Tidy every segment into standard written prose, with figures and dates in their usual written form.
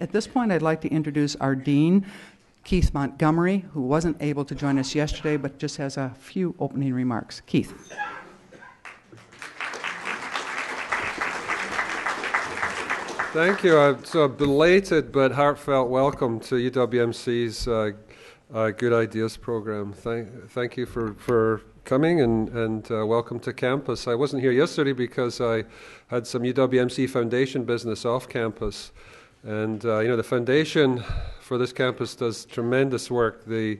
At this point, I'd like to introduce our Dean, Keith Montgomery, who wasn't able to join us yesterday, but just has a few opening remarks. Keith. Thank you. It's a belated but heartfelt welcome to UWMC's Good Ideas program. Thank you for coming and welcome to campus. I wasn't here yesterday because I had some UWMC Foundation business off campus. And, the foundation for this campus does tremendous work. They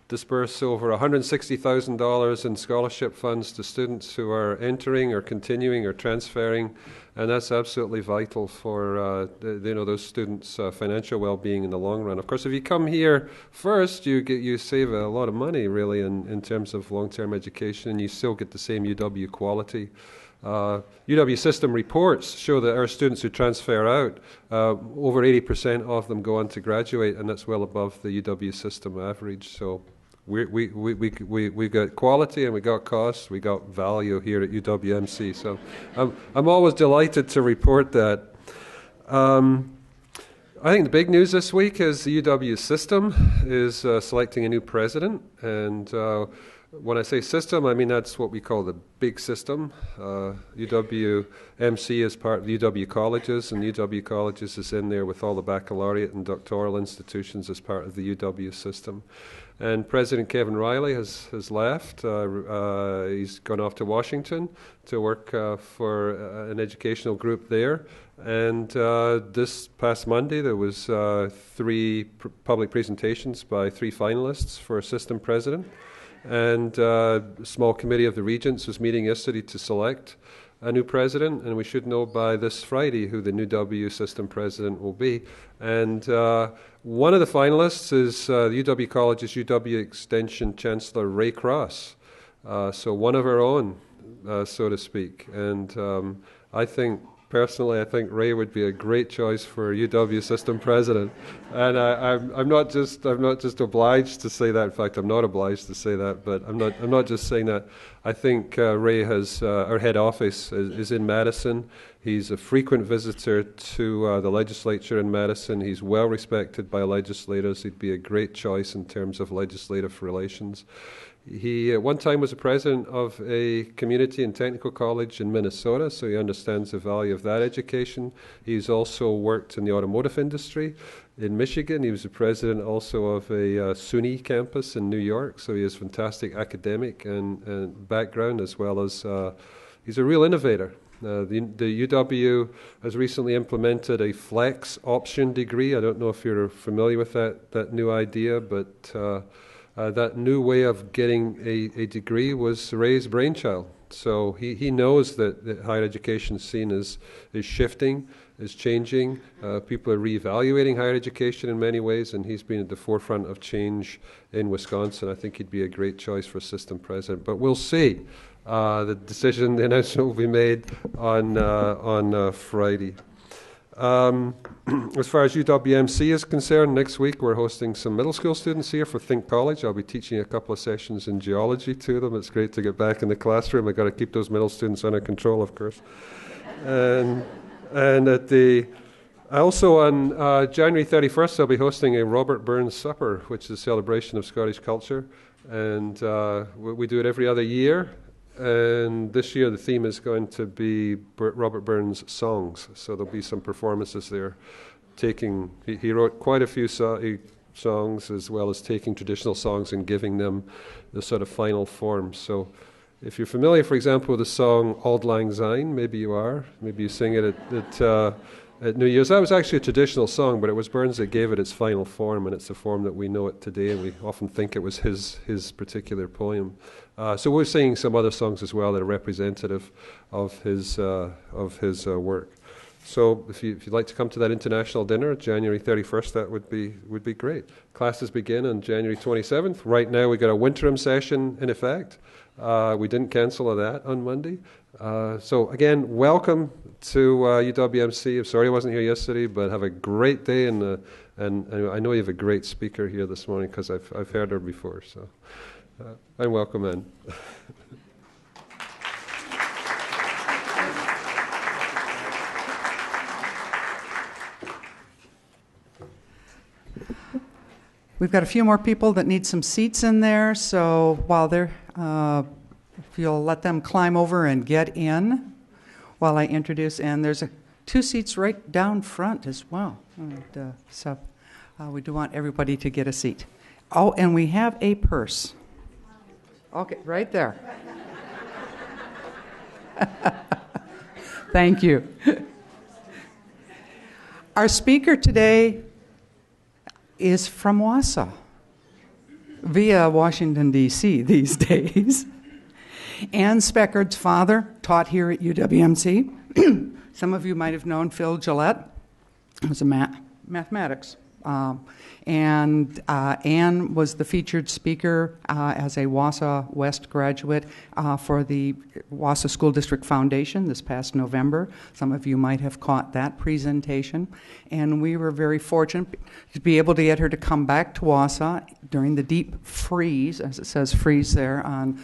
disperse over $160,000 in scholarship funds to students who are entering or continuing or transferring, and that's absolutely vital for those students' financial well-being in the long run. Of course, if you come here first, you save a lot of money, really, in terms of long-term education, and you still get the same UW quality. UW system reports show that our students who transfer out, over 80% of them go on to graduate, and that's well above the UW system average. So we got quality and we got cost, we got value here at UWMC. So I'm always delighted to report that. I think the big news this week is the UW system is selecting a new president, and when I say system, I mean that's what we call the big system. UWMC is part of UW colleges, and UW colleges is in there with all the baccalaureate and doctoral institutions as part of the UW system. And President Kevin Riley has left. He's gone off to Washington to work for an educational group there. And this past Monday, there was three public presentations by three finalists for a system president. And a small committee of the regents was meeting yesterday to select a new president, and we should know by this Friday who the new W system president will be. And one of the finalists is the UW College's UW Extension Chancellor Ray Cross, so one of our own, so to speak. And Personally, I think Ray would be a great choice for UW system president, and I'm not just obliged to say that. In fact, I'm not obliged to say that, but I'm not just saying that. I think Ray has our head office is in Madison. He's a frequent visitor to the legislature in Madison. He's well respected by legislators. He'd be a great choice in terms of legislative relations. He at one time was a president of a community and technical college in Minnesota, so he understands the value of that education. He's also worked in the automotive industry in Michigan. He was the president also of a SUNY campus in New York, so he has fantastic academic and background, as well as he's a real innovator. The UW has recently implemented a flex option degree. I don't know if you're familiar with that new idea, but that new way of getting a degree was Ray's brainchild. So he knows that the higher education scene is shifting, is changing. People are reevaluating higher education in many ways, and he's been at the forefront of change in Wisconsin. I think he'd be a great choice for system president. But we'll see. The announcement will be made on Friday. As far as UWMC is concerned, next week we're hosting some middle school students here for Think College. I'll be teaching a couple of sessions in geology to them. It's great to get back in the classroom. I've got to keep those middle students under control, of course. And also on January 31st, I'll be hosting a Robert Burns Supper, which is a celebration of Scottish culture. And we do it every other year. And this year the theme is going to be Robert Burns' songs. So there'll be some performances there. He wrote quite a few songs, as well as taking traditional songs and giving them the sort of final form. So if you're familiar, for example, with the song Auld Lang Syne, maybe you are. Maybe you sing it at New Year's. That was actually a traditional song, but it was Burns that gave it its final form, and it's the form that we know it today, and we often think it was his particular poem. So we're singing some other songs as well that are representative of his work. So if you'd like to come to that international dinner, January 31st, that would be great. Classes begin on January 27th. Right now we've got a winterim session in effect. We didn't cancel that on Monday. So again, welcome to UWMC. I'm sorry I wasn't here yesterday, but have a great day, and I know you have a great speaker here this morning because I've heard her before. So and welcome in. We've got a few more people that need some seats in there, so while they're, if you'll let them climb over and get in while I introduce, and there's 2 seats right down front as well. And, so we do want everybody to get a seat. Oh, and we have a purse. Okay, right there. Thank you. Our speaker today is from Wausau, via Washington, D.C. these days. Ann Speckhard's father taught here at UWMC. Some of you might have known Phil Gillette. He was a mathematics. And Ann was the featured speaker as a Wausau West graduate for the Wausau School District Foundation this past November. Some of you might have caught that presentation. And we were very fortunate to be able to get her to come back to Wausau during the deep freeze, as it says freeze there on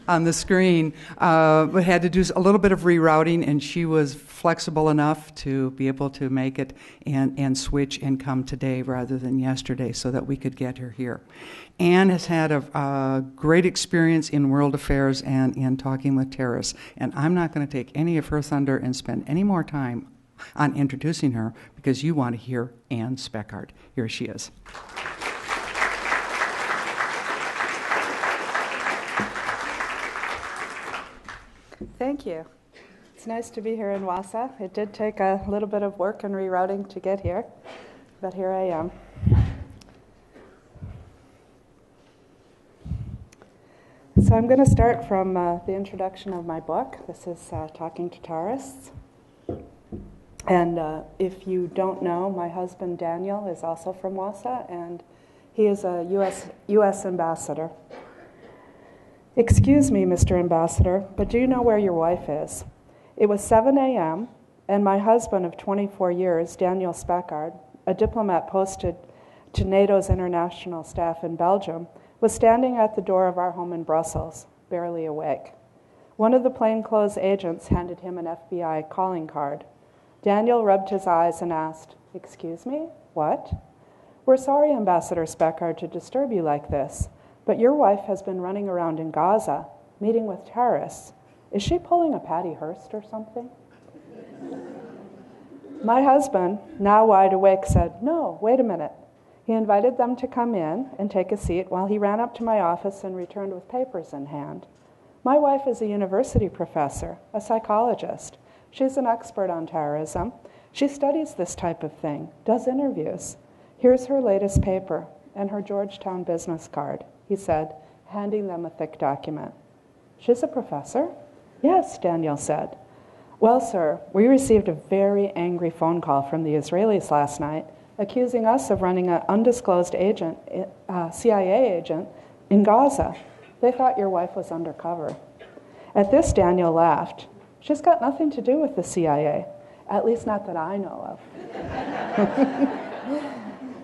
on the screen. We had to do a little bit of rerouting, and she was flexible enough to be able to make it and switch and come today rather than yesterday so that we could get her here. Ann has had a great experience in world affairs and in talking with terrorists, and I'm not going to take any of her thunder and spend any more time on introducing her because you want to hear Ann Speckhard. Here she is. Thank you. It's nice to be here in Wausau. It did take a little bit of work and rerouting to get here, but here I am. So I'm going to start from the introduction of my book. This is Talking to Terrorists. And if you don't know, my husband Daniel is also from Wausau, and he is a U.S. ambassador. Excuse me, Mr. Ambassador, but do you know where your wife is? It was 7 a.m., and my husband of 24 years, Daniel Speckhard, a diplomat posted to NATO's international staff in Belgium, was standing at the door of our home in Brussels, barely awake. One of the plainclothes agents handed him an FBI calling card. Daniel rubbed his eyes and asked, "Excuse me? What?" "We're sorry, Ambassador Speckhard, to disturb you like this, but your wife has been running around in Gaza, meeting with terrorists. Is she pulling a Patty Hearst or something?" My husband, now wide awake, said, "No, wait a minute." He invited them to come in and take a seat while he ran up to my office and returned with papers in hand. My wife is a university professor, a psychologist. She's an expert on terrorism. She studies this type of thing, does interviews. Here's her latest paper and her Georgetown business card, he said, handing them a thick document. "She's a professor?" "Yes," Daniel said. "Well, sir, we received a very angry phone call from the Israelis last night accusing us of running an undisclosed agent, CIA agent, in Gaza. They thought your wife was undercover." At this, Daniel laughed. "She's got nothing to do with the CIA, at least not that I know of."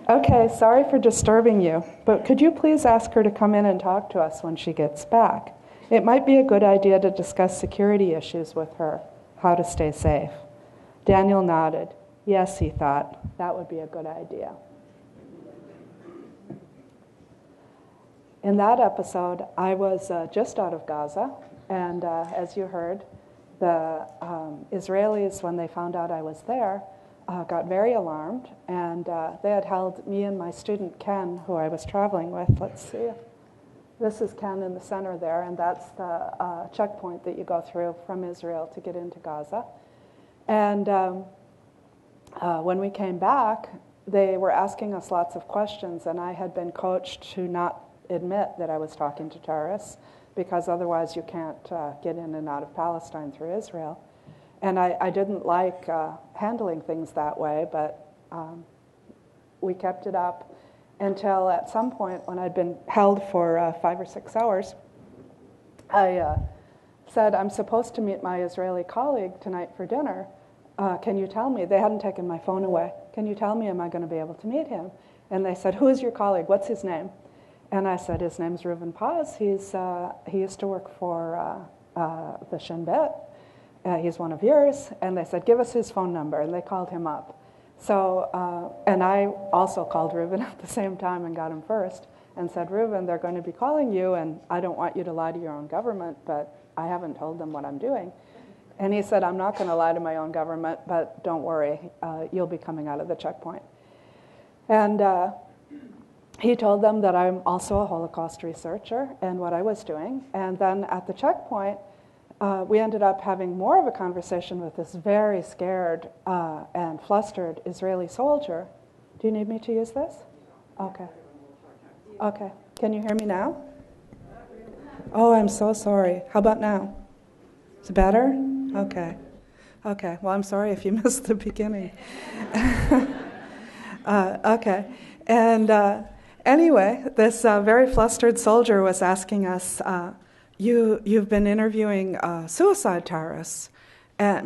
"Okay, sorry for disturbing you, but could you please ask her to come in and talk to us when she gets back? It might be a good idea to discuss security issues with her, how to stay safe." Daniel nodded. Yes, he thought, that would be a good idea. In that episode, I was just out of Gaza, and as you heard, the Israelis, when they found out I was there, got very alarmed, and they had held me and my student Ken, who I was traveling with. Let's see. This is Ken in the center there, and that's the checkpoint that you go through from Israel to get into Gaza. And when we came back, they were asking us lots of questions, and I had been coached to not admit that I was talking to terrorists, because otherwise you can't get in and out of Palestine through Israel. And I didn't like handling things that way, but we kept it up until at some point when I'd been held for 5 or 6 hours, I said, "I'm supposed to meet my Israeli colleague tonight for dinner. Can you tell me?" They hadn't taken my phone away. "Can you tell me, am I going to be able to meet him?" And they said, "Who is your colleague? What's his name?" And I said, "His name's Reuven Paz. He used to work for the Shin Bet. He's one of yours." And they said, "Give us his phone number." And they called him up. So, and I also called Reuben at the same time and got him first and said, Reuben, they're going to be calling you, and I don't want you to lie to your own government, but I haven't told them what I'm doing. And he said, I'm not going to lie to my own government, but don't worry, you'll be coming out of the checkpoint. And he told them that I'm also a Holocaust researcher and what I was doing. And then at the checkpoint, we ended up having more of a conversation with this very scared and flustered Israeli soldier. Do you need me to use this? Okay. Okay. Can you hear me now? Oh, I'm so sorry. How about now? Is it better? Okay. Okay. Well, I'm sorry if you missed the beginning. Okay. And anyway, this very flustered soldier was asking us, you've been interviewing suicide terrorists,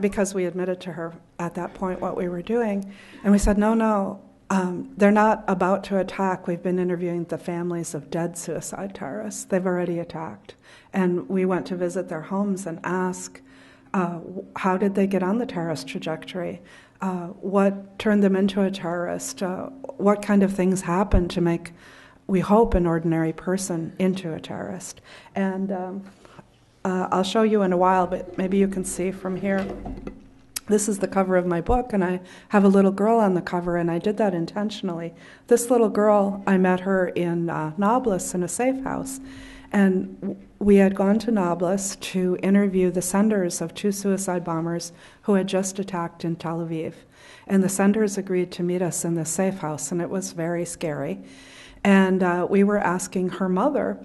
because we admitted to her at that point what we were doing. And we said, no, they're not about to attack. We've been interviewing the families of dead suicide terrorists. They've already attacked. And we went to visit their homes and ask, how did they get on the terrorist trajectory? What turned them into a terrorist? What kind of things happened to make, we hope, an ordinary person into a terrorist? And I'll show you in a while, but maybe you can see from here. This is the cover of my book, and I have a little girl on the cover, and I did that intentionally. This little girl, I met her in Nablus in a safe house, and we had gone to Nablus to interview the senders of 2 suicide bombers who had just attacked in Tel Aviv. And the senders agreed to meet us in the safe house, and it was very scary. And we were asking her mother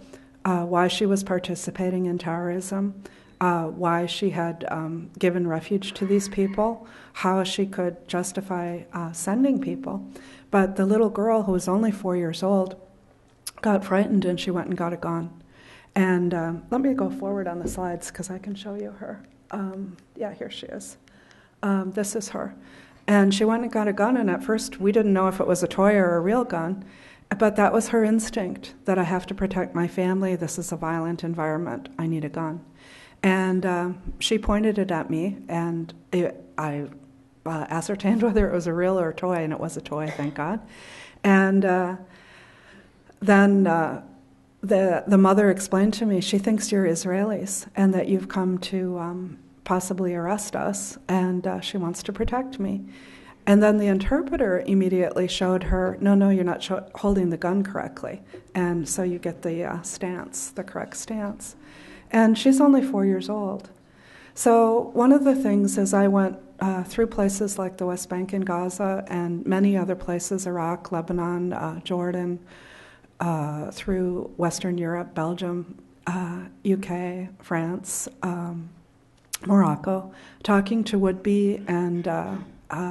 why she was participating in terrorism, why she had given refuge to these people, how she could justify sending people. But the little girl, who was only 4 years old, got frightened and she went and got a gun. And let me go forward on the slides because I can show you her. Yeah, here she is. This is her. And she went and got a gun, and at first we didn't know if it was a toy or a real gun, but that was her instinct, that I have to protect my family, this is a violent environment, I need a gun. And she pointed it at me, and I ascertained whether it was a real or a toy, and it was a toy, thank God. And then the mother explained to me, she thinks you're Israelis, and that you've come to possibly arrest us, and she wants to protect me. And then the interpreter immediately showed her, no, you're not holding the gun correctly. And so you get the stance, the correct stance. And she's only 4 years old. So one of the things is I went through places like the West Bank and Gaza and many other places, Iraq, Lebanon, Jordan, through Western Europe, Belgium, UK, France, Morocco, talking to would-be and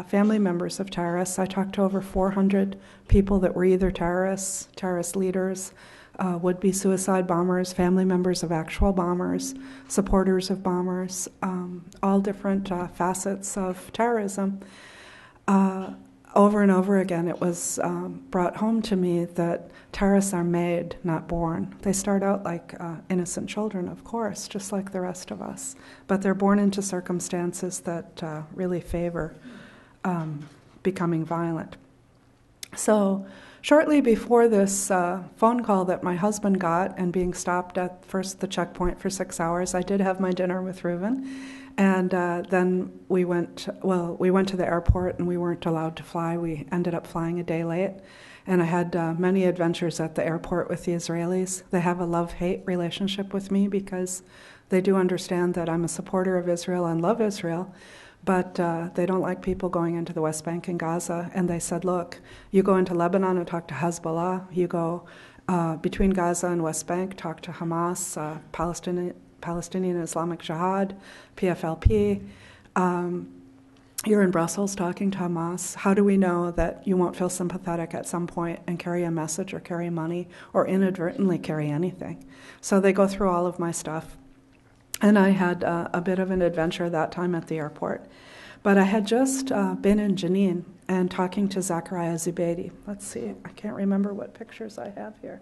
family members of terrorists. I talked to over 400 people that were either terrorists, terrorist leaders, would-be suicide bombers, family members of actual bombers, supporters of bombers, all different facets of terrorism. Over and over again, it was brought home to me that terrorists are made, not born. They start out like innocent children, of course, just like the rest of us, but they're born into circumstances that really favor becoming violent. So shortly before this phone call that my husband got and being stopped at first the checkpoint for 6 hours, I did have my dinner with Reuven. And then we went to the airport and we weren't allowed to fly. We ended up flying a day late. And I had many adventures at the airport with the Israelis. They have a love-hate relationship with me because they do understand that I'm a supporter of Israel and love Israel. But they don't like people going into the West Bank and Gaza. And they said, look, you go into Lebanon and talk to Hezbollah. You go between Gaza and West Bank, talk to Hamas, Palestinian Islamic Jihad, PFLP. You're in Brussels talking to Hamas. How do we know that you won't feel sympathetic at some point and carry a message or carry money or inadvertently carry anything? So they go through all of my stuff. And I had a bit of an adventure that time at the airport. But I had just been in Jenin and talking to Zachariah Zubeidi. Let's see, I can't remember what pictures I have here.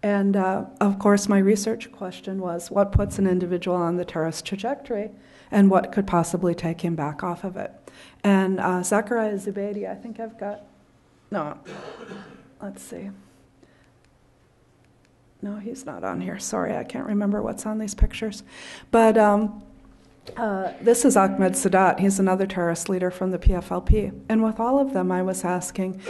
And of course, my research question was, what puts an individual on the terrorist trajectory, and what could possibly take him back off of it? And Zachariah Zubeidi, I think I've got, no, let's see. No, he's not on here. Sorry, I can't remember what's on these pictures. But this is Ahmed Sadat. He's another terrorist leader from the PFLP. And with all of them, I was asking,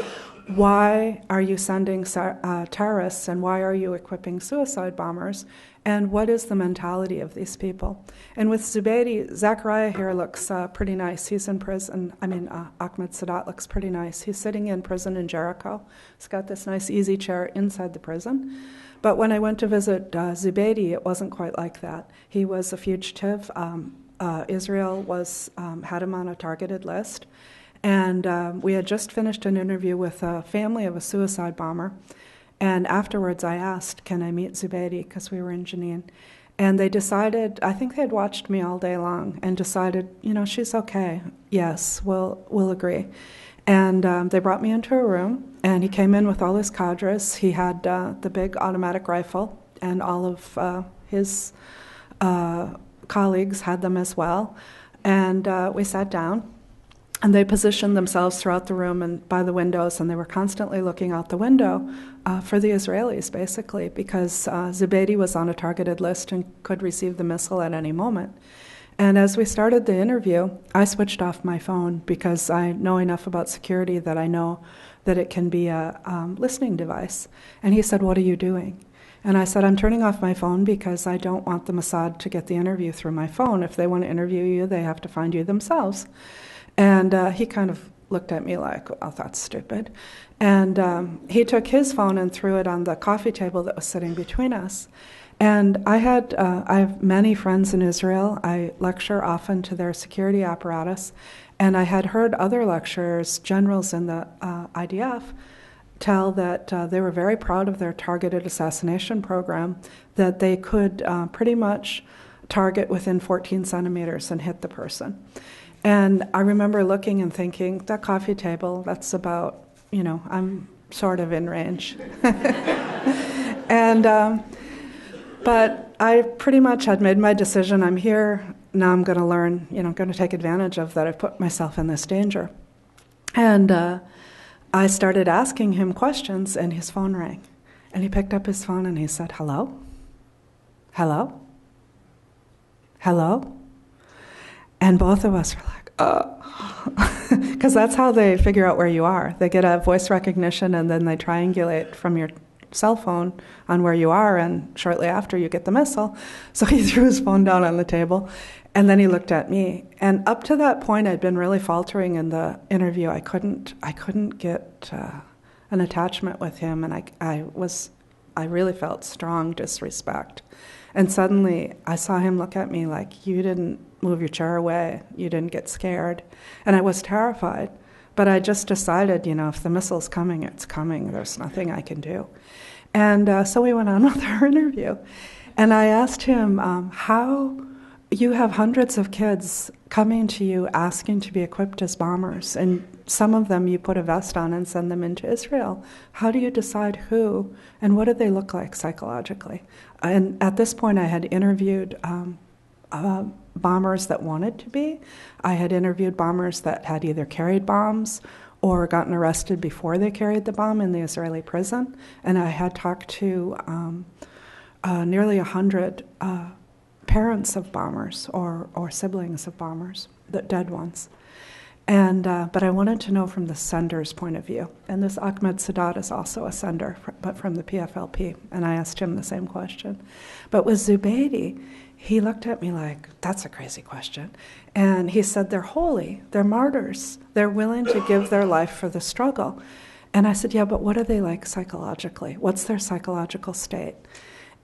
why are you sending terrorists, and why are you equipping suicide bombers, and what is the mentality of these people? And with Zubeidi, Zachariah here looks pretty nice. He's in prison. Ahmed Sadat looks pretty nice. He's sitting in prison in Jericho. He's got this nice easy chair inside the prison. But when I went to visit Zubeidi, it wasn't quite like that. He was a fugitive. Israel had him on a targeted list. And we had just finished an interview with a family of a suicide bomber. And afterwards I asked, can I meet Zubeidi? Because we were in Jenin. And they decided, I think they'd watched me all day long, and decided, she's okay. Yes, we'll agree. And they brought me into a room, and he came in with all his cadres. He had the big automatic rifle, and all of his colleagues had them as well. And we sat down. And they positioned themselves throughout the room and by the windows, and they were constantly looking out the window for the Israelis, basically, because Zubeidi was on a targeted list and could receive the missile at any moment. And as we started the interview, I switched off my phone because I know enough about security that I know that it can be a listening device. And he said, "What are you doing?" And I said, "I'm turning off my phone because I don't want the Mossad to get the interview through my phone. If they want to interview you, they have to find you themselves." And he kind of looked at me like, "Oh, that's stupid." And he took his phone and threw it on the coffee table that was sitting between us. And I have many friends in Israel. I lecture often to their security apparatus. And I had heard other lecturers, generals in the IDF, tell that they were very proud of their targeted assassination program, that they could pretty much target within 14 centimeters and hit the person. And I remember looking and thinking, that coffee table, that's about, I'm sort of in range. But I pretty much had made my decision. I'm here, now I'm going to learn, I'm going to take advantage of that. I've put myself in this danger. And I started asking him questions, and his phone rang. And he picked up his phone and he said, "Hello? Hello? Hello?" And both of us were like, because that's how they figure out where you are. They get a voice recognition, and then they triangulate from your cell phone on where you are, and shortly after you get the missile. So he threw his phone down on the table, and then he looked at me. And up to that point, I'd been really faltering in the interview. I couldn't get an attachment with him, and I really felt strong disrespect. And suddenly, I saw him look at me like, "You didn't move your chair away. You didn't get scared." And I was terrified. But I just decided, if the missile's coming, it's coming. There's nothing I can do. And so we went on with our interview. And I asked him, how you have hundreds of kids coming to you asking to be equipped as bombers, and some of them you put a vest on and send them into Israel. How do you decide who, and what do they look like psychologically? And at this point, I had interviewed bombers that wanted to be. I had interviewed bombers that had either carried bombs or gotten arrested before they carried the bomb in the Israeli prison. And I had talked to nearly 100 parents of bombers or siblings of bombers, the dead ones. And but I wanted to know from the sender's point of view. And this Ahmed Sadat is also a sender, but from the PFLP. And I asked him the same question. But with Zubeidi, he looked at me like, "That's a crazy question." And he said, "They're holy, they're martyrs, they're willing to give their life for the struggle." And I said, "Yeah, but what are they like psychologically? What's their psychological state?"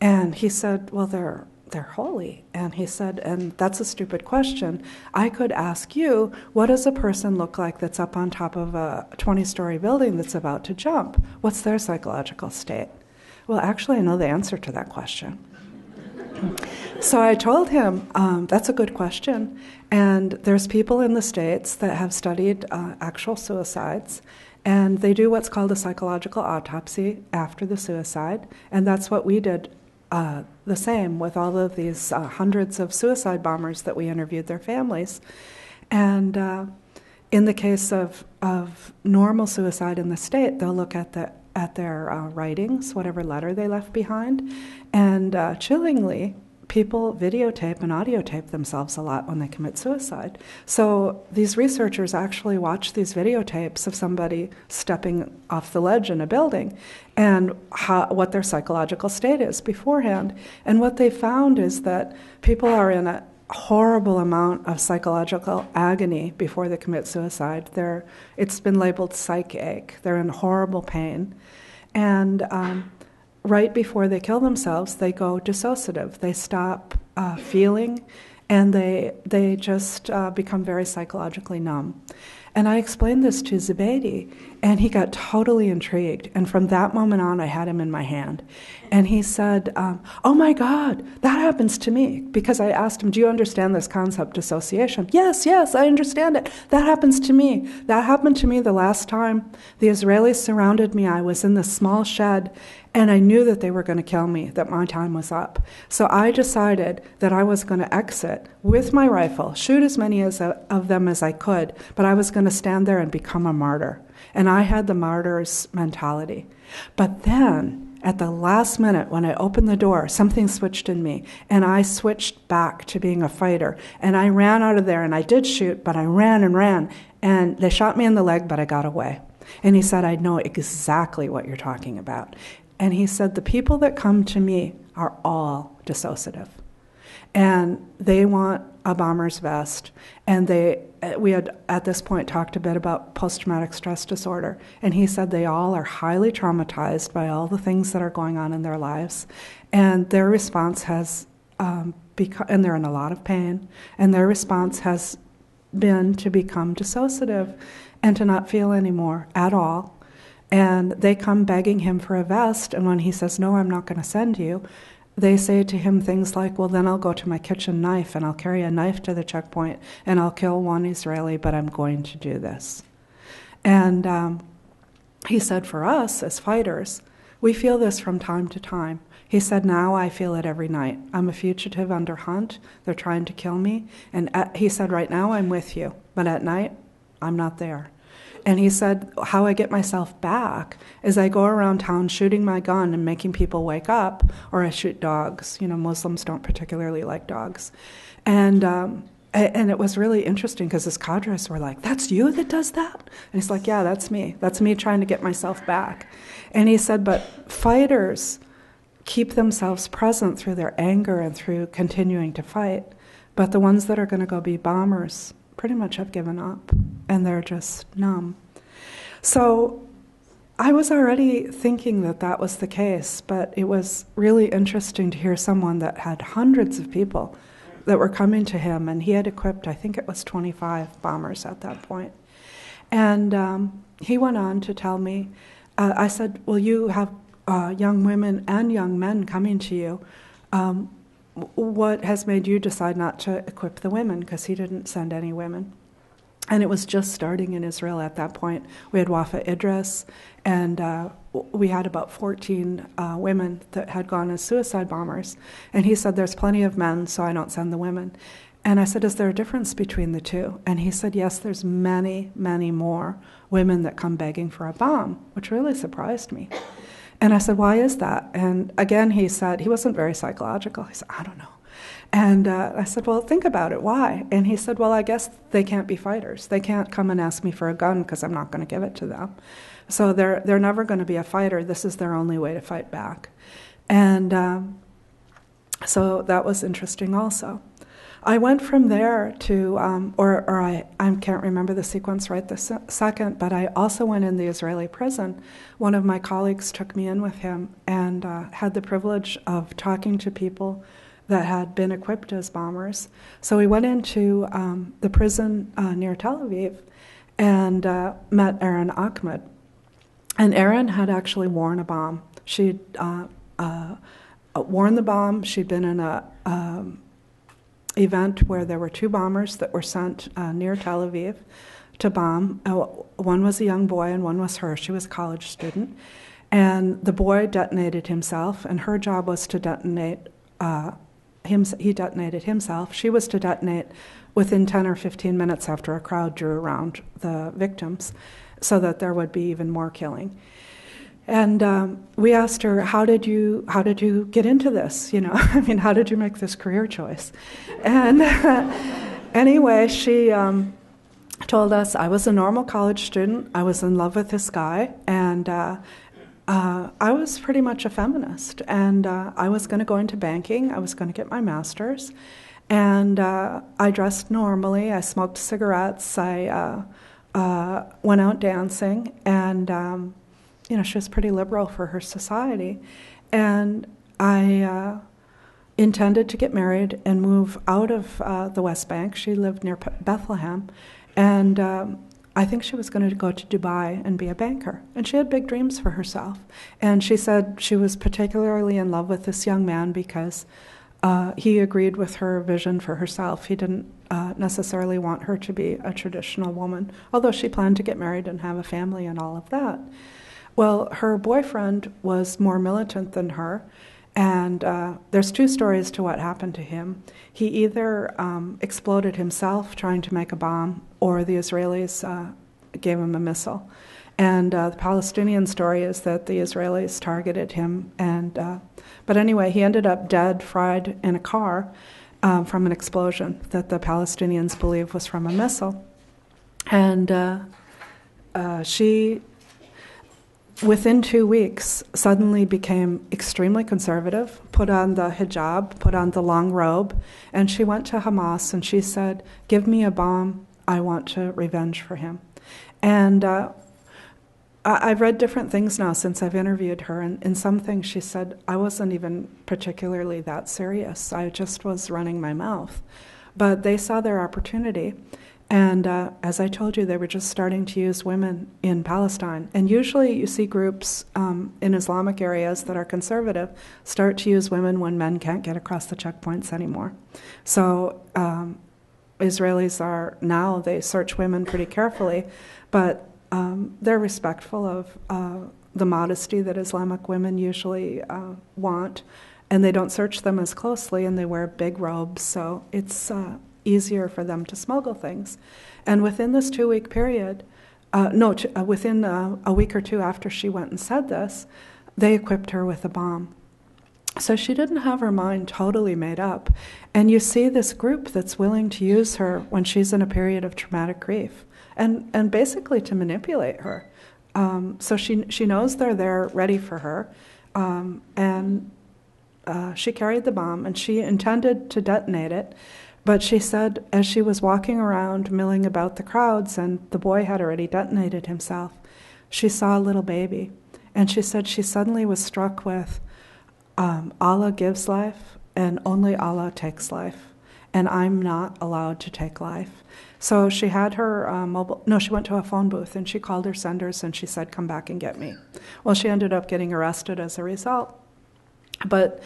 And he said, "Well, they're holy." And he said, "And that's a stupid question. I could ask you, what does a person look like that's up on top of a 20-story building that's about to jump? What's their psychological state?" Well, actually, I know the answer to that question. So I told him, that's a good question. And there's people in the States that have studied actual suicides, and they do what's called a psychological autopsy after the suicide. And that's what we did the same with all of these hundreds of suicide bombers that we interviewed their families. And in the case of normal suicide in the state, they'll look at their writings, whatever letter they left behind, and chillingly, people videotape and audiotape themselves a lot when they commit suicide. So these researchers actually watch these videotapes of somebody stepping off the ledge in a building and what their psychological state is beforehand. And what they found is that people are in a horrible amount of psychological agony before they commit suicide. It's been labeled psych ache. They're in horrible pain. And right before they kill themselves, they go dissociative. They stop feeling, and they just become very psychologically numb. And I explained this to Zubaydi, and he got totally intrigued. And from that moment on, I had him in my hand. And he said, oh my God, that happens to me. Because I asked him, do you understand this concept, dissociation? Yes, I understand it. That happens to me. That happened to me the last time the Israelis surrounded me. I was in this small shed, and I knew that they were going to kill me, that my time was up. So I decided that I was going to exit with my rifle, shoot as many of them as I could, but I was going to stand there and become a martyr. And I had the martyr's mentality. But then, at the last minute, when I opened the door, something switched in me, and I switched back to being a fighter. And I ran out of there, and I did shoot, but I ran and ran. And they shot me in the leg, but I got away. And he said, I know exactly what you're talking about. And he said, the people that come to me are all dissociative. And they want a bomber's vest. And we had, at this point, talked a bit about post-traumatic stress disorder. And he said they all are highly traumatized by all the things that are going on in their lives. And their response has and they're in a lot of pain. And their response has been to become dissociative and to not feel anymore at all. And they come begging him for a vest, and when he says, no, I'm not going to send you, they say to him things like, well, then I'll go to my kitchen knife, and I'll carry a knife to the checkpoint, and I'll kill one Israeli, but I'm going to do this. And he said, for us, as fighters, we feel this from time to time. He said, now I feel it every night. I'm a fugitive under hunt. They're trying to kill me. And he said, right now I'm with you, but at night, I'm not there. And he said, how I get myself back is I go around town shooting my gun and making people wake up, or I shoot dogs. You know, Muslims don't particularly like dogs. And it was really interesting because his cadres were like, that's you that does that? And he's like, yeah, that's me. That's me trying to get myself back. And he said, but fighters keep themselves present through their anger and through continuing to fight. But the ones that are going to go be bombers pretty much have given up, and they're just numb. So I was already thinking that that was the case, but it was really interesting to hear someone that had hundreds of people that were coming to him, and he had equipped, I think it was 25 bombers at that point. And he went on to tell me, I said, well, you have young women and young men coming to you. What has made you decide not to equip the women? Because he didn't send any women. And it was just starting in Israel at that point. We had Wafa Idris, and we had about 14 women that had gone as suicide bombers. And he said, there's plenty of men, so I don't send the women. And I said, is there a difference between the two? And he said, yes, there's many, many more women that come begging for a bomb, which really surprised me. And I said, why is that? And again, he said, he wasn't very psychological. He said, I don't know. And I said, well, think about it. Why? And he said, well, I guess they can't be fighters. They can't come and ask me for a gun because I'm not going to give it to them. So they're never going to be a fighter. This is their only way to fight back. And so that was interesting also. I went from there to, I can't remember the sequence right this second, but I also went in the Israeli prison. One of my colleagues took me in with him and had the privilege of talking to people that had been equipped as bombers. So we went into the prison near Tel Aviv and met Erin Ahmed. And Erin had actually worn a bomb. She'd worn the bomb. She'd been in a event where there were 2 bombers that were sent near Tel Aviv to bomb. One was a young boy and one was her. She was a college student. And the boy detonated himself, and her job was to detonate he detonated himself. She was to detonate within 10 or 15 minutes after a crowd drew around the victims so that there would be even more killing. And we asked her, how did you get into this? You know, I mean, how did you make this career choice? And anyway, she told us, I was a normal college student. I was in love with this guy, and I was pretty much a feminist. And I was going to go into banking. I was going to get my master's. And I dressed normally. I smoked cigarettes. I went out dancing, and you know, she was pretty liberal for her society. And I intended to get married and move out of the West Bank. She lived near Bethlehem. And I think she was going to go to Dubai and be a banker. And she had big dreams for herself. And she said she was particularly in love with this young man because he agreed with her vision for herself. He didn't necessarily want her to be a traditional woman, although she planned to get married and have a family and all of that. Well, her boyfriend was more militant than her, and there's 2 stories to what happened to him. He either exploded himself trying to make a bomb, or the Israelis gave him a missile. And the Palestinian story is that the Israelis targeted him, but anyway, he ended up dead, fried in a car from an explosion that the Palestinians believe was from a missile. And she, within 2 weeks, suddenly became extremely conservative, put on the hijab, put on the long robe, and she went to Hamas and she said, give me a bomb, I want to revenge for him. And I've read different things now since I've interviewed her, and in some things she said, I wasn't even particularly that serious, I just was running my mouth. But they saw their opportunity. And as I told you, they were just starting to use women in Palestine. And usually you see groups in Islamic areas that are conservative start to use women when men can't get across the checkpoints anymore. So Israelis are now, they search women pretty carefully, but they're respectful of the modesty that Islamic women usually want. And they don't search them as closely, and they wear big robes, so it's easier for them to smuggle things. And within this 2-week period, within a week or 2 after she went and said this, they equipped her with a bomb. So she didn't have her mind totally made up. And you see this group that's willing to use her when she's in a period of traumatic grief, and basically to manipulate her. So she knows they're there ready for her, and she carried the bomb, and she intended to detonate it. But she said, as she was walking around milling about the crowds, and the boy had already detonated himself, she saw a little baby. And she said she suddenly was struck with, Allah gives life, and only Allah takes life. And I'm not allowed to take life. So she had her she went to a phone booth, and she called her senders, and she said, come back and get me. Well, she ended up getting arrested as a result. But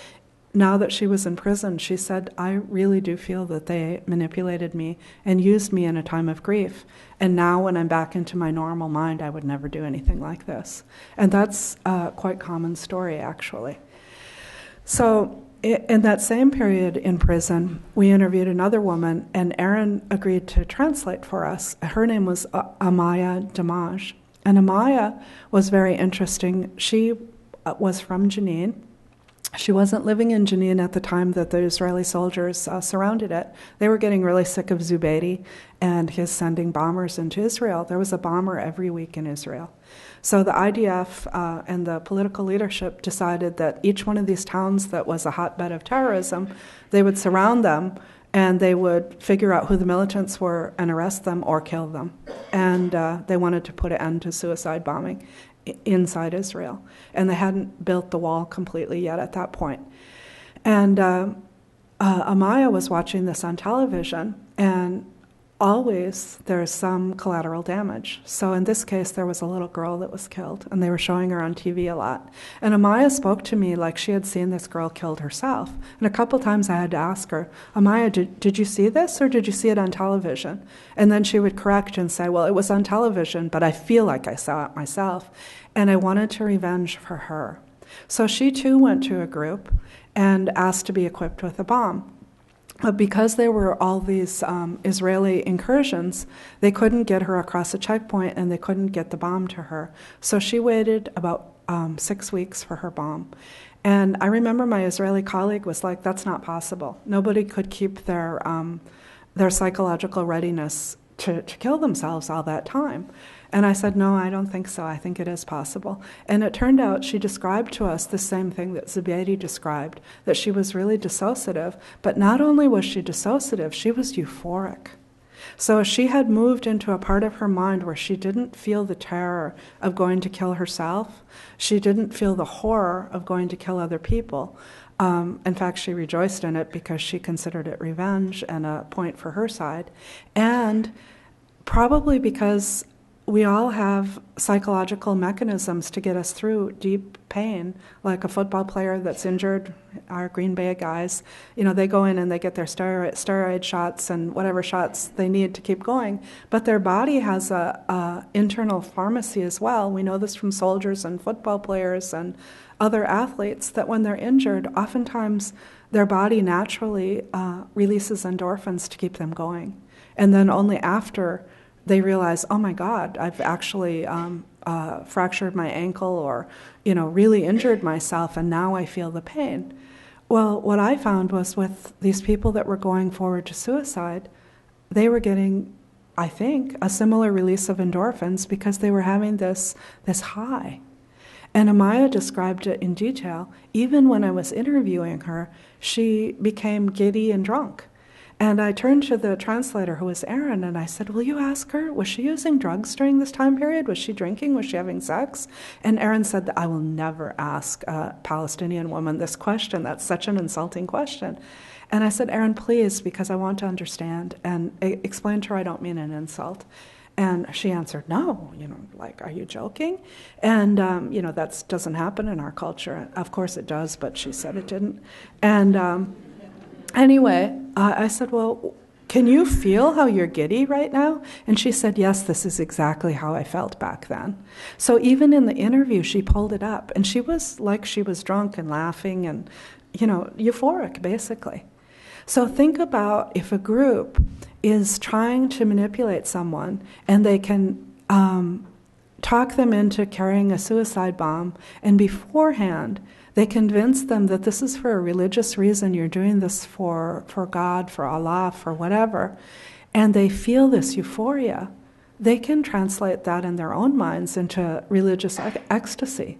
now that she was in prison, she said, I really do feel that they manipulated me and used me in a time of grief. And now when I'm back into my normal mind, I would never do anything like this. And that's a quite common story, actually. So in that same period in prison, we interviewed another woman, and Erin agreed to translate for us. Her name was Amaya Damaj. And Amaya was very interesting. She was from Jenin. She wasn't living in Jenin at the time that the Israeli soldiers surrounded it. They were getting really sick of Zubeidi and his sending bombers into Israel. There was a bomber every week in Israel. So the IDF and the political leadership decided that each one of these towns that was a hotbed of terrorism, they would surround them, and they would figure out who the militants were and arrest them or kill them. And they wanted to put an end to suicide bombing inside Israel. And they hadn't built the wall completely yet at that point. And Amaya was watching this on television, and always there's some collateral damage. So in this case, there was a little girl that was killed, and they were showing her on TV a lot. And Amaya spoke to me like she had seen this girl killed herself. And a couple times I had to ask her, Amaya, did you see this, or did you see it on television? And then she would correct and say, well, it was on television, but I feel like I saw it myself. And I wanted to revenge for her. So she too went to a group and asked to be equipped with a bomb. But because there were all these Israeli incursions, they couldn't get her across a checkpoint, and they couldn't get the bomb to her. So she waited about 6 weeks for her bomb. And I remember my Israeli colleague was like, that's not possible. Nobody could keep their psychological readiness to kill themselves all that time. And I said, no, I don't think so. I think it is possible. And it turned out she described to us the same thing that Zubaidi described, that she was really dissociative. But not only was she dissociative, she was euphoric. So she had moved into a part of her mind where she didn't feel the terror of going to kill herself. She didn't feel the horror of going to kill other people. In fact, she rejoiced in it because she considered it revenge and a point for her side. And probably because we all have psychological mechanisms to get us through deep pain, like a football player that's injured, our Green Bay guys, they go in and they get their steroid shots and whatever shots they need to keep going, but their body has a internal pharmacy as well. We know this from soldiers and football players and other athletes, that when they're injured, oftentimes their body naturally releases endorphins to keep them going. And then only after they realize, oh my God, I've actually fractured my ankle or, really injured myself, and now I feel the pain. Well, what I found was with these people that were going forward to suicide, they were getting, I think, a similar release of endorphins because they were having this high. And Amaya described it in detail. Even when I was interviewing her, she became giddy and drunk. And I turned to the translator, who was Erin, and I said, will you ask her, was she using drugs during this time period? Was she drinking? Was she having sex? And Erin said that I will never ask a Palestinian woman this question. That's such an insulting question. And I said, Erin, please, because I want to understand, and explain to her I don't mean an insult. And she answered, no, are you joking? And, that doesn't happen in our culture. Of course it does, but she said it didn't. And anyway, I said, well, can you feel how you're giddy right now? And she said, yes, this is exactly how I felt back then. So even in the interview, she pulled it up. And she was like she was drunk and laughing and, euphoric, basically. So think about if a group is trying to manipulate someone and they can talk them into carrying a suicide bomb, and beforehand they convince them that this is for a religious reason, you're doing this for God, for Allah, for whatever, and they feel this euphoria, they can translate that in their own minds into religious ecstasy.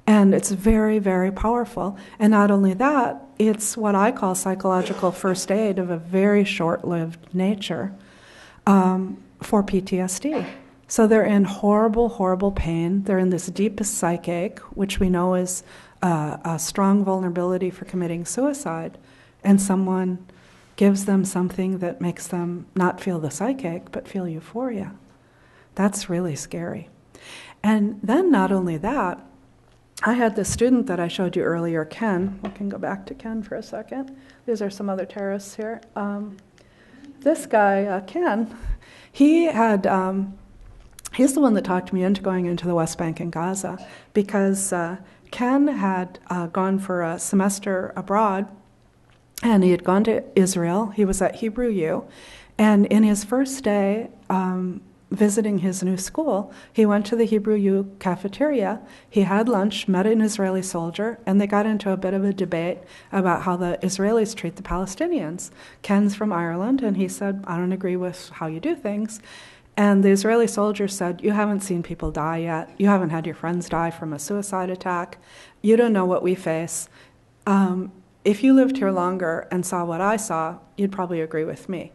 And it's very, very powerful. And not only that, it's what I call psychological first aid of a very short-lived nature for PTSD. So they're in horrible, horrible pain. They're in this deepest psychache, which we know is a strong vulnerability for committing suicide. And someone gives them something that makes them not feel the psychache, but feel euphoria. That's really scary. And then not only that, I had this student that I showed you earlier, Ken. We can go back to Ken for a second. These are some other terrorists here. This guy, Ken, he's the one that talked me into going into the West Bank and Gaza because Ken had gone for a semester abroad, and he had gone to Israel. He was at Hebrew U, and in his first day visiting his new school, he went to the Hebrew U cafeteria, he had lunch, met an Israeli soldier, and they got into a bit of a debate about how the Israelis treat the Palestinians. Ken's from Ireland, and he said, I don't agree with how you do things. And the Israeli soldier said, you haven't seen people die yet. You haven't had your friends die from a suicide attack. You don't know what we face. If you lived here longer and saw what I saw, you'd probably agree with me.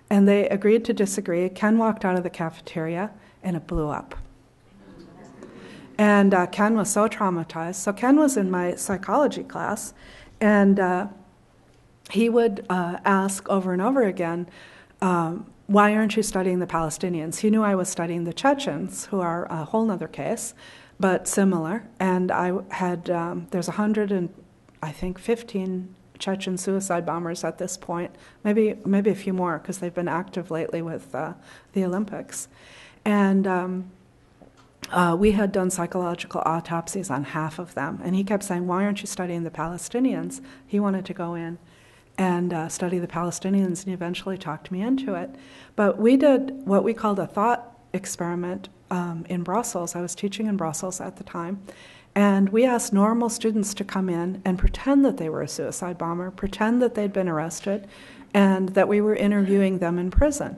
And they agreed to disagree. Ken walked out of the cafeteria, and it blew up. And Ken was so traumatized. So Ken was in my psychology class, and he would ask over and over again, why aren't you studying the Palestinians? He knew I was studying the Chechens, who are a whole other case, but similar. And I had, there's 15 Chechen suicide bombers at this point, maybe a few more, because they've been active lately with the Olympics. And we had done psychological autopsies on half of them. And he kept saying, why aren't you studying the Palestinians? He wanted to go in and study the Palestinians, and he eventually talked me into it. But we did what we called a thought experiment in Brussels. I was teaching in Brussels at the time. And we asked normal students to come in and pretend that they were a suicide bomber, pretend that they'd been arrested, and that we were interviewing them in prison.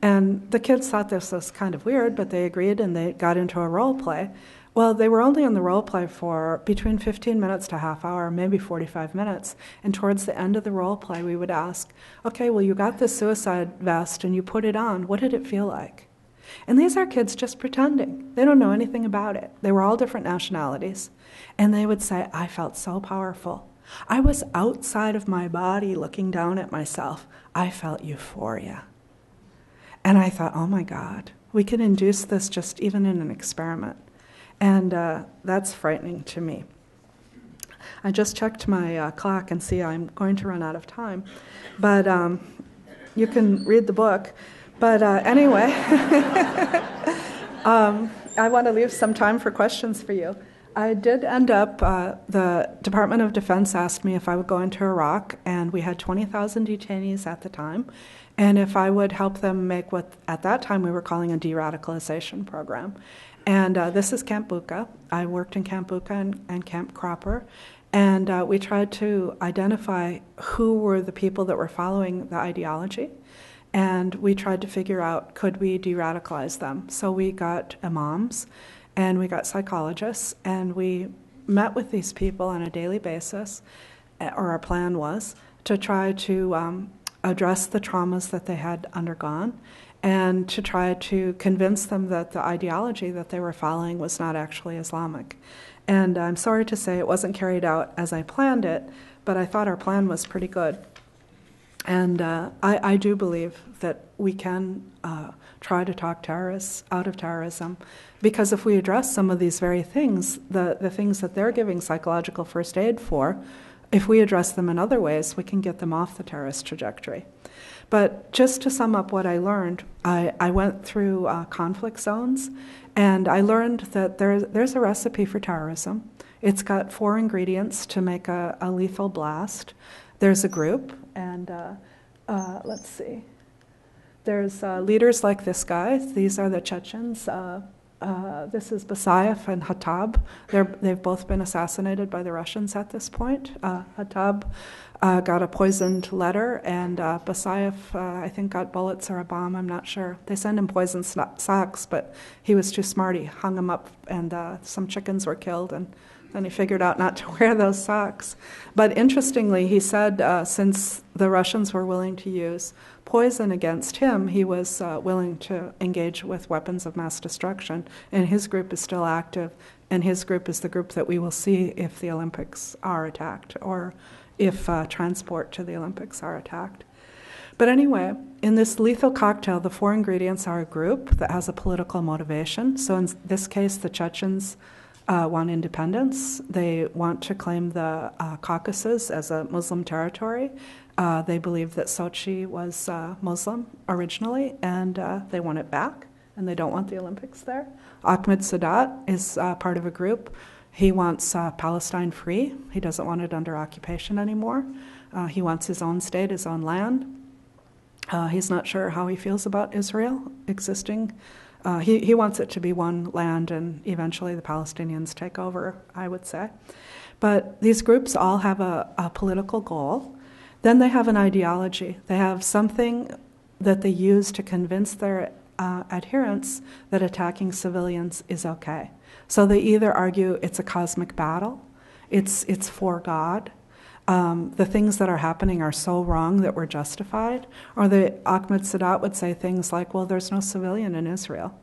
And the kids thought this was kind of weird, but they agreed and they got into a role play. Well, they were only in the role play for between 15 minutes to a half hour, maybe 45 minutes. And towards the end of the role play, we would ask, okay, well, you got this suicide vest and you put it on. What did it feel like? And these are kids just pretending. They don't know anything about it. They were all different nationalities. And they would say, I felt so powerful. I was outside of my body looking down at myself. I felt euphoria. And I thought, oh my God, we can induce this just even in an experiment. And that's frightening to me. I just checked my clock and see I'm going to run out of time. But you can read the book. But anyway, I want to leave some time for questions for you. I did end up, the Department of Defense asked me if I would go into Iraq, and we had 20,000 detainees at the time, and if I would help them make what at that time we were calling a deradicalization program. And this is Camp Bucca. I worked in Camp Bucca and Camp Cropper, and we tried to identify who were the people that were following the ideology. And we tried to figure out, could we de-radicalize them? So we got imams, and we got psychologists, and we met with these people on a daily basis, or our plan was, to try to address the traumas that they had undergone, and to try to convince them that the ideology that they were following was not actually Islamic. And I'm sorry to say it wasn't carried out as I planned it, but I thought our plan was pretty good. And I do believe that we can try to talk terrorists out of terrorism, because if we address some of these very things, the things that they're giving psychological first aid for, if we address them in other ways, we can get them off the terrorist trajectory. But just to sum up what I learned, I went through conflict zones, and I learned that there's a recipe for terrorism. It's got 4 ingredients to make a lethal blast. There's a group, and let's see. There's leaders like this guy. These are the Chechens. This is Basayev and Hatab. They've both been assassinated by the Russians at this point. Hatab got a poisoned letter, and Basayev, I think, got bullets or a bomb. I'm not sure. They sent him poisoned socks, but he was too smart. He hung them up, and some chickens were killed, and then he figured out not to wear those socks. But interestingly, he said since the Russians were willing to use poison against him, he was willing to engage with weapons of mass destruction. And his group is still active, and his group is the group that we will see if the Olympics are attacked, or if transport to the Olympics are attacked. But anyway, in this lethal cocktail, the 4 ingredients are a group that has a political motivation. So in this case, the Chechens want independence. They want to claim the Caucasus as a Muslim territory. They believe that Sochi was Muslim originally, and they want it back, and they don't want the Olympics there. Ahmed Sadat is part of a group. He wants Palestine free. He doesn't want it under occupation anymore. He wants his own state, his own land. He's not sure how he feels about Israel existing. He wants it to be one land, and eventually the Palestinians take over, I would say. But these groups all have a political goal. Then they have an ideology. They have something that they use to convince their adherents that attacking civilians is okay. So they either argue it's a cosmic battle, it's for God, the things that are happening are so wrong that we're justified, or Ahmed Sadat would say things like, well, there's no civilian in Israel.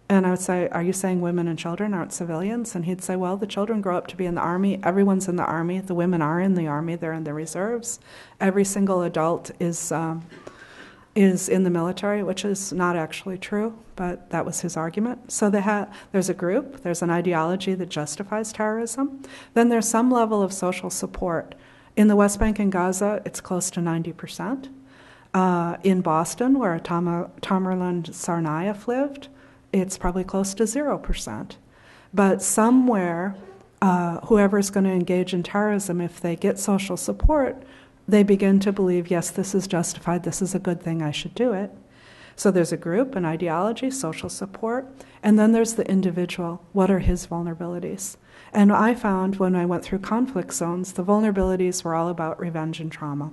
And I would say, are you saying women and children aren't civilians? And he'd say, well, the children grow up to be in the army. Everyone's in the army. The women are in the army. They're in the reserves. Every single adult is is in the military, which is not actually true, but that was his argument. So there's a group, there's an ideology that justifies terrorism. Then there's some level of social support. In the West Bank and Gaza, it's close to 90%. In Boston, where Tamerlan Tsarnaev lived, it's probably close to 0%. But somewhere, whoever's going to engage in terrorism, if they get social support, they begin to believe, yes, this is justified, this is a good thing, I should do it. So there's a group, an ideology, social support, and then there's the individual. What are his vulnerabilities? And I found when I went through conflict zones, the vulnerabilities were all about revenge and trauma.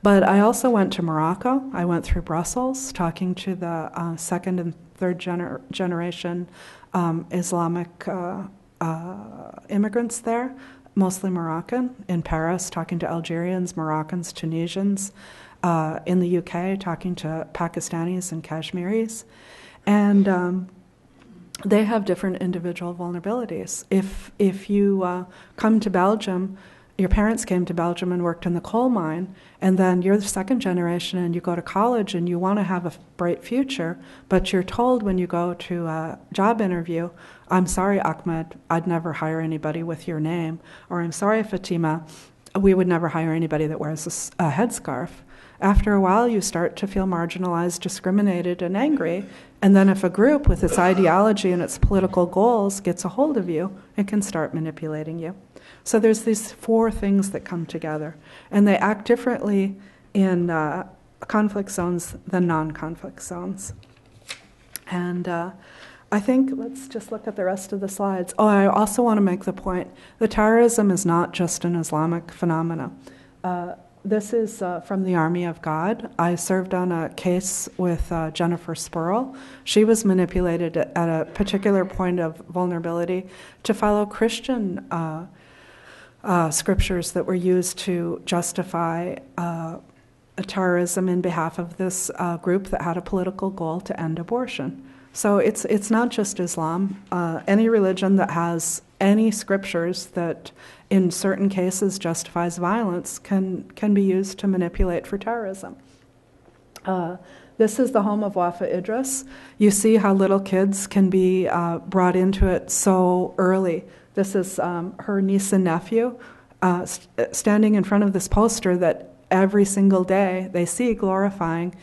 But I also went to Morocco. I went through Brussels, talking to the second and third generation Islamic immigrants there, mostly Moroccan. In Paris, talking to Algerians, Moroccans, Tunisians. In the UK, talking to Pakistanis and Kashmiris. And they have different individual vulnerabilities. If you come to Belgium, your parents came to Belgium and worked in the coal mine, and then you're the second generation and you go to college and you want to have a bright future, but you're told when you go to a job interview, I'm sorry, Ahmed, I'd never hire anybody with your name, or I'm sorry, Fatima, we would never hire anybody that wears a headscarf. After a while, you start to feel marginalized, discriminated, and angry. And then if a group with its ideology and its political goals gets a hold of you, it can start manipulating you. So there's these four things that come together. And they act differently in conflict zones than non-conflict zones. And I think, let's just look at the rest of the slides. Oh, I also want to make the point that terrorism is not just an Islamic phenomena. This is from the Army of God. I served on a case with Jennifer Spurl. She was manipulated at a particular point of vulnerability to follow Christian scriptures that were used to justify terrorism in behalf of this group that had a political goal to end abortion. So it's not just Islam. Any religion that has any scriptures that in certain cases justifies violence can be used to manipulate for terrorism. This is the home of Wafa Idris. You see how little kids can be brought into it so early. This is her niece and nephew standing in front of this poster that every single day they see glorifying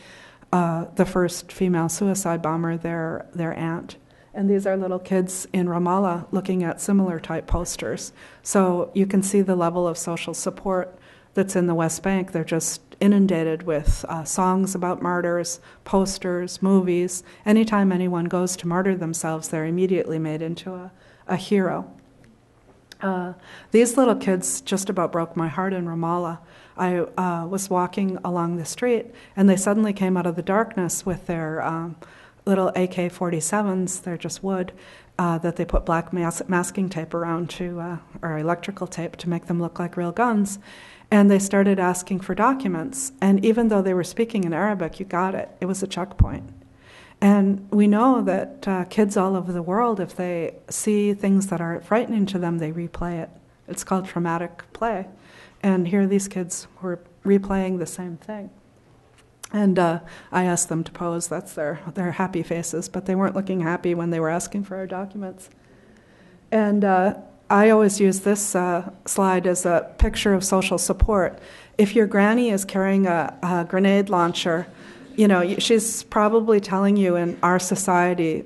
the first female suicide bomber, their aunt. And these are little kids in Ramallah looking at similar type posters. So you can see the level of social support that's in the West Bank. They're just inundated with songs about martyrs, posters, movies. Anytime anyone goes to martyr themselves, they're immediately made into a hero. These little kids just about broke my heart in Ramallah. I was walking along the street, and they suddenly came out of the darkness with their little AK-47s, they're just wood, that they put black masking tape around or electrical tape to make them look like real guns. And they started asking for documents. And even though they were speaking in Arabic, you got it. It was a checkpoint. And we know that kids all over the world, if they see things that are frightening to them, they replay it. It's called traumatic play. And here these kids were replaying the same thing. And I asked them to pose. That's their happy faces, but they weren't looking happy when they were asking for our documents. And I always use this slide as a picture of social support. If your granny is carrying a grenade launcher, you know, she's probably telling you in our society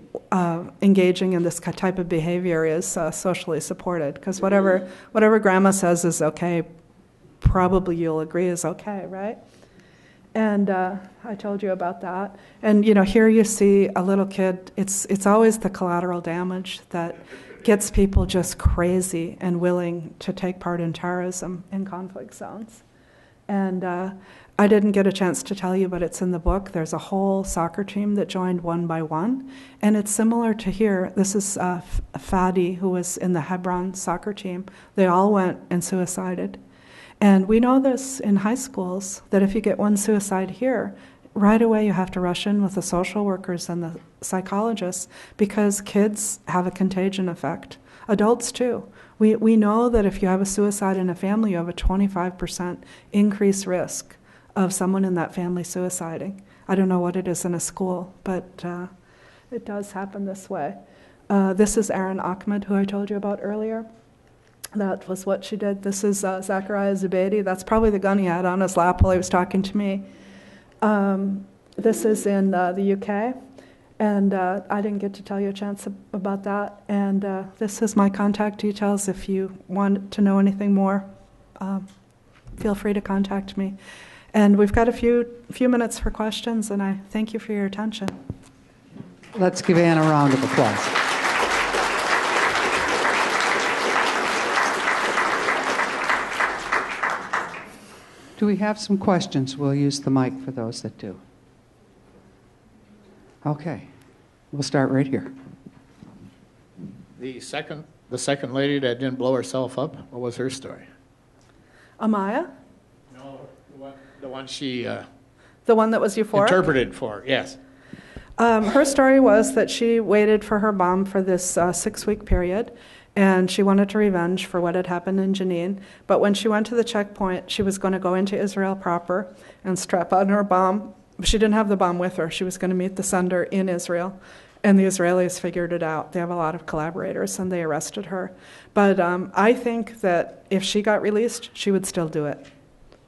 engaging in this type of behavior is socially supported, because whatever grandma says is okay, probably you'll agree is okay, right? And I told you about that. And, you know, here you see a little kid. It's always the collateral damage that gets people just crazy and willing to take part in terrorism in conflict zones. And I didn't get a chance to tell you, but it's in the book. There's a whole soccer team that joined one by one. And it's similar to here. This is Fadi, who was in the Hebron soccer team. They all went and suicided. And we know this in high schools, that if you get one suicide here, right away you have to rush in with the social workers and the psychologists, because kids have a contagion effect. Adults too. We know that if you have a suicide in a family, you have a 25% increased risk of someone in that family suiciding. I don't know what it is in a school, but it does happen this way. This is Erin Ahmed, who I told you about earlier. That was what she did. This is Zachariah Zubeidi. That's probably the gun he had on his lap while he was talking to me. This is in the UK, and I didn't get to tell you a chance about that. And this is my contact details. If you want to know anything more, feel free to contact me. And we've got a few minutes for questions, and I thank you for your attention. Let's give Ann a round of applause. Do we have some questions? We'll use the mic for those that do. Okay, we'll start right here. The second lady that didn't blow herself up, what was her story? Amaya? No, the one she The one that was euphoric? interpreted for, yes. Her story was that she waited for her mom for this 6-week period, and she wanted to revenge for what had happened in Jenin. But when she went to the checkpoint, she was going to go into Israel proper and strap on her bomb. She didn't have the bomb with her. She was going to meet the sender in Israel. And the Israelis figured it out. They have a lot of collaborators, and they arrested her. But I think that if she got released, she would still do it.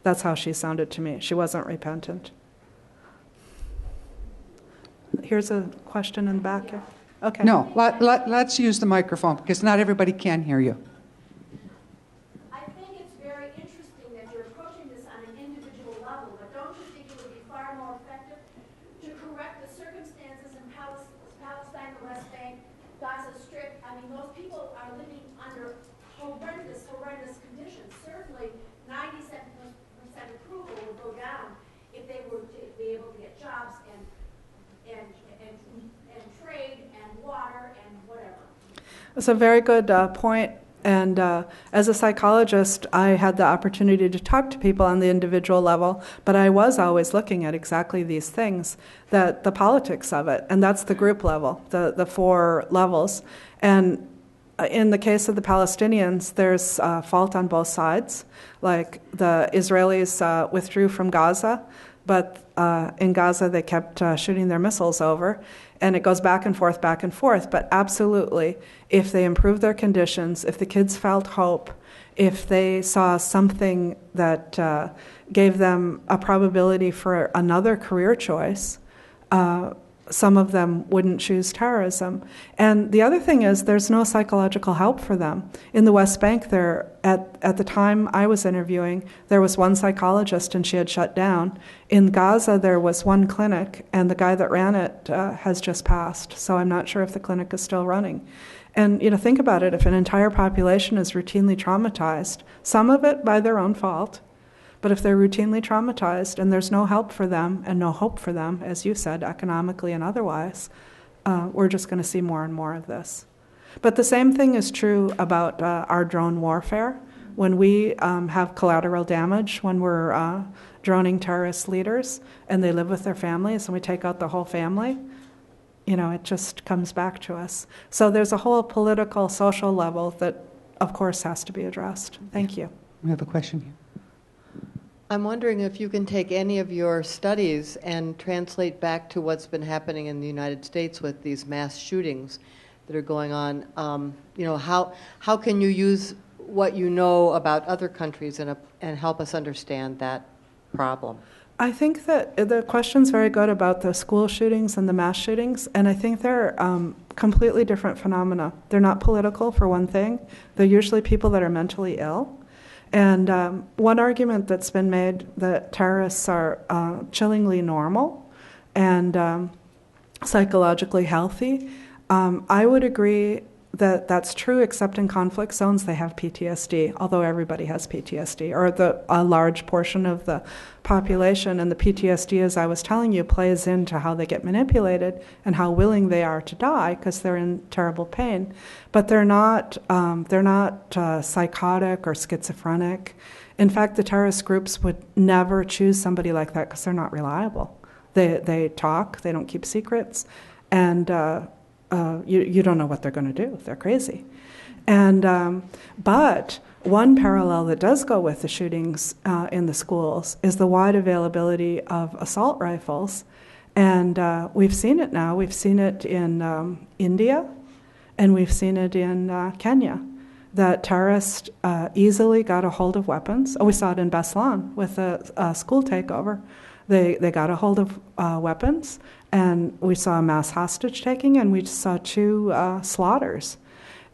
That's how she sounded to me. She wasn't repentant. Here's a question in the back here. Okay. No, let's use the microphone because not everybody can hear you. I think it's very interesting that you're approaching this on an individual level, but don't you think it would be far more effective to correct the circumstances in Palestine, the West Bank, Gaza Strip? I mean, those people are living under horrendous conditions. Certainly, 97% approval would go down if they were to be able to get jobs and trade and water and whatever. That's a very good point. And as a psychologist, I had the opportunity to talk to people on the individual level, but I was always looking at exactly these things, that the politics of it, and that's the group level, the 4 levels. And in the case of the Palestinians, there's fault on both sides. Like the Israelis withdrew from Gaza, but in Gaza they kept shooting their missiles over. And it goes back and forth. But absolutely, if they improved their conditions, if the kids felt hope, if they saw something that gave them a probability for another career choice, some of them wouldn't choose terrorism. And the other thing is there's no psychological help for them. In the West Bank, at the time I was interviewing, there was one psychologist and she had shut down. In Gaza, there was one clinic, and the guy that ran it has just passed. So I'm not sure if the clinic is still running. And think about it, if an entire population is routinely traumatized, some of it by their own fault, but if they're routinely traumatized and there's no help for them and no hope for them, as you said, economically and otherwise, we're just going to see more and more of this. But the same thing is true about our drone warfare. When we have collateral damage, when we're droning terrorist leaders and they live with their families and we take out the whole family, it just comes back to us. So there's a whole political, social level that, of course, has to be addressed. Thank you. We have a question here. I'm wondering if you can take any of your studies and translate back to what's been happening in the United States with these mass shootings that are going on. How can you use what you know about other countries and help us understand that problem? I think that the question's very good about the school shootings and the mass shootings, and I think they're completely different phenomena. They're not political, for one thing. They're usually people that are mentally ill. And one argument that's been made that terrorists are chillingly normal and psychologically healthy, I would agree that that's true, except in conflict zones they have PTSD, although everybody has PTSD, or a large portion of the population. And the PTSD, as I was telling you, plays into how they get manipulated and how willing they are to die because they're in terrible pain. But they're not psychotic or schizophrenic. In fact, the terrorist groups would never choose somebody like that because they're not reliable. They talk, they don't keep secrets, and you don't know what they're going to do. They're crazy. And but One parallel that does go with the shootings in the schools is the wide availability of assault rifles. And we've seen it now. We've seen it in India, and we've seen it in Kenya, that terrorists easily got a hold of weapons. Oh, we saw it in Beslan with a school takeover. They got a hold of weapons, and we saw a mass hostage taking, and we saw 2 slaughters.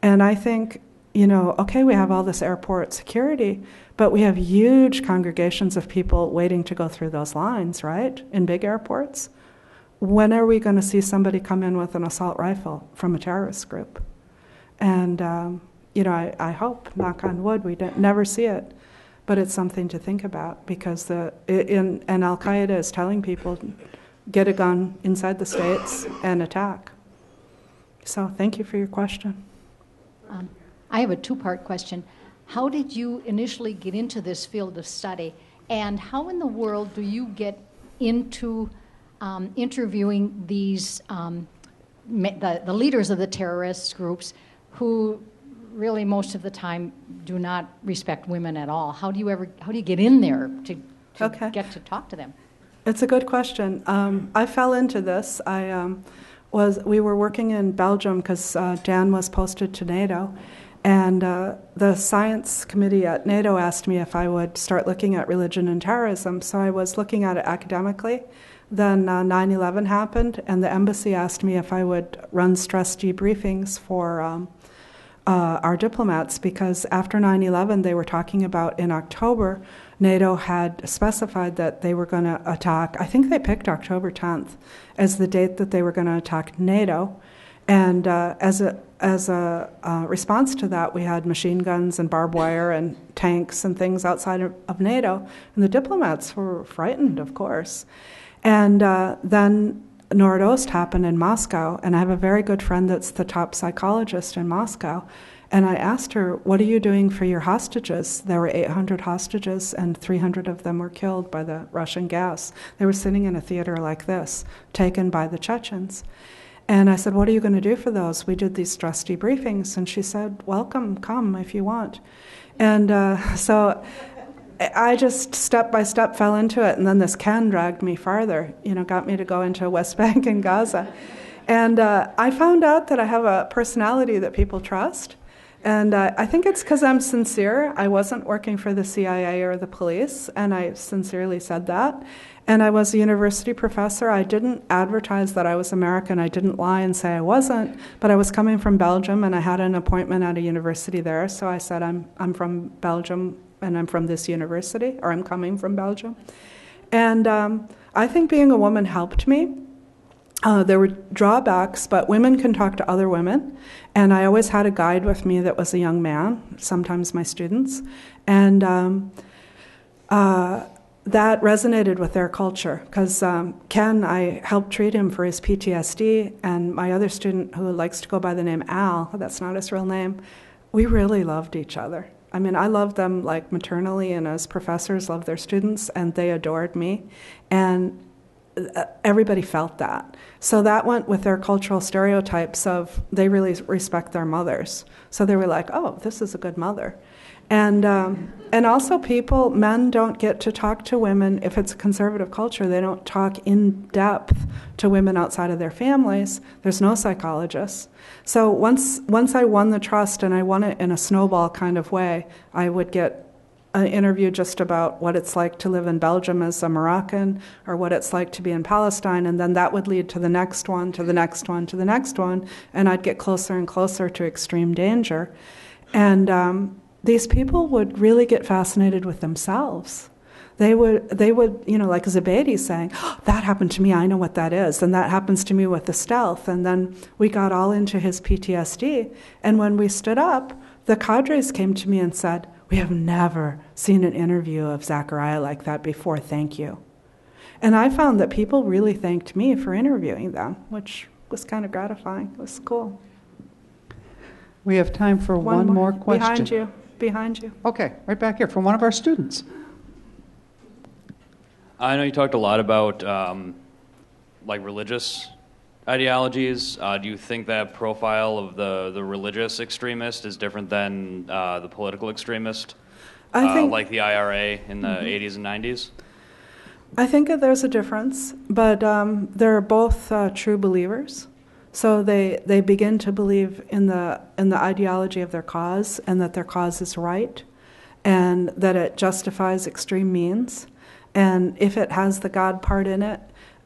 And I think, okay, we have all this airport security, but we have huge congregations of people waiting to go through those lines, right, in big airports. When are we going to see somebody come in with an assault rifle from a terrorist group? And, I hope, knock on wood, we never see it. But it's something to think about, because and Al-Qaeda is telling people, get a gun inside the States and attack. So thank you for your question. I have a 2-part question. How did you initially get into this field of study, and how in the world do you get into interviewing these the leaders of the terrorist groups, who really most of the time do not respect women at all? How do you get in there to get to talk to them? It's a good question. I fell into this. We were working in Belgium because Dan was posted to NATO, and the science committee at NATO asked me if I would start looking at religion and terrorism. So I was looking at it academically. Then 9/11 happened, and the embassy asked me if I would run stress debriefings for our diplomats, because after 9/11 they were talking about, in October, NATO had specified that they were going to attack. I think they picked October 10th as the date that they were going to attack NATO. And as a response to that, we had machine guns and barbed wire and tanks and things outside of NATO. And the diplomats were frightened, of course. And then Nord Ost happened in Moscow, and I have a very good friend that's the top psychologist in Moscow. And I asked her, what are you doing for your hostages? There were 800 hostages, and 300 of them were killed by the Russian gas. They were sitting in a theater like this, taken by the Chechens. And I said, what are you going to do for those? We did these stress debriefings. And she said, welcome, come if you want. And so I just step by step fell into it. And then this Ken dragged me farther, got me to go into West Bank and Gaza. And I found out that I have a personality that people trust. And I think it's because I'm sincere. I wasn't working for the CIA or the police, and I sincerely said that. And I was a university professor. I didn't advertise that I was American. I didn't lie and say I wasn't, but I was coming from Belgium, and I had an appointment at a university there. So I said, I'm from Belgium, and I'm from this university, or I'm coming from Belgium. And I think being a woman helped me. There were drawbacks, but women can talk to other women. And I always had a guide with me that was a young man, sometimes my students. And that resonated with their culture, because Ken, I helped treat him for his PTSD, and my other student who likes to go by the name Al, that's not his real name, we really loved each other. I mean, I loved them like maternally, and as professors loved their students, and they adored me. And everybody felt that. So that went with their cultural stereotypes of they really respect their mothers. So they were like, oh, this is a good mother. And also men don't get to talk to women. If it's a conservative culture, they don't talk in depth to women outside of their families. There's no psychologists. So once I won the trust, and I won it in a snowball kind of way, I would get an interview just about what it's like to live in Belgium as a Moroccan, or what it's like to be in Palestine, and then that would lead to the next one, to the next one, to the next one, and I'd get closer and closer to extreme danger. And these people would really get fascinated with themselves. They would, like Zabedi saying, oh, that happened to me, I know what that is, and that happens to me with the stealth. And then we got all into his PTSD, and when we stood up, the cadres came to me and said, we have never seen an interview of Zachariah like that before, thank you. And I found that people really thanked me for interviewing them, which was kind of gratifying. It was cool. We have time for one more question. Behind you. Okay, right back here from one of our students. I know you talked a lot about like religious ideologies. Do you think that profile of the religious extremist is different than the political extremist, I think, like the IRA in the 80s and 90s? I think that there's a difference, but they're both true believers. So they begin to believe in the ideology of their cause, and that their cause is right, and that it justifies extreme means. And if it has the God part in it,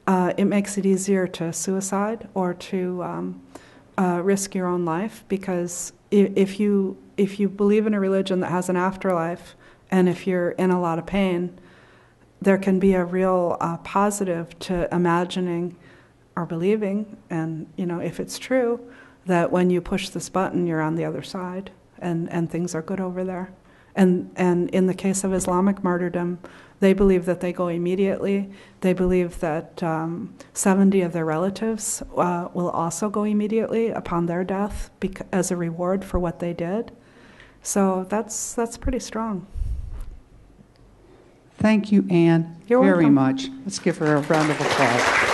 it makes it easier to suicide or to risk your own life, because if you believe in a religion that has an afterlife, and if you're in a lot of pain, there can be a real positive to imagining or believing, and if it's true, that when you push this button, you're on the other side, and things are good over there. And in the case of Islamic martyrdom, they believe that they go immediately. They believe that 70 of their relatives will also go immediately upon their death as a reward for what they did. So that's pretty strong. Thank you, Anne, You're very welcome. much. Let's give her a round of applause.